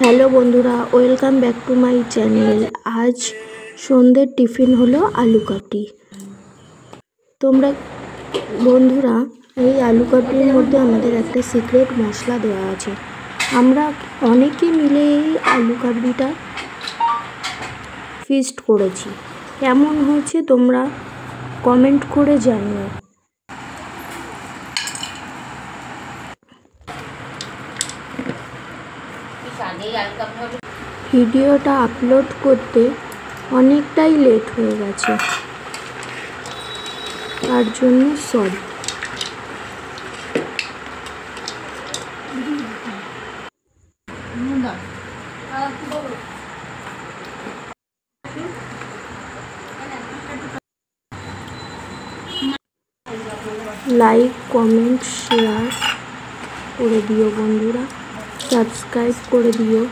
Hello বন্ধুরা, welcome back to my channel. আজ সন্ধ্যের টিফিন হলো আলু কাবলি। তোমরা বন্ধুরা, এই আলু কাবলির মধ্যে আমাদের একটা সিক্রেট মশলা দেওয়া আছে। আমরা অনেকে মিলে এই আলু কাবলিটা ফিস্ট করেছি। কেমন হয়েছে তোমরা কমেন্ট করে জানিও। ভিডিওটা আপলোড করতে অনেকটাই লেট হয়ে গেছে, তার জন্য সরি। লাইক, কমেন্ট, শেয়ার করে দিও বন্ধুরা, সাবস্ক্রাইব করে দিও।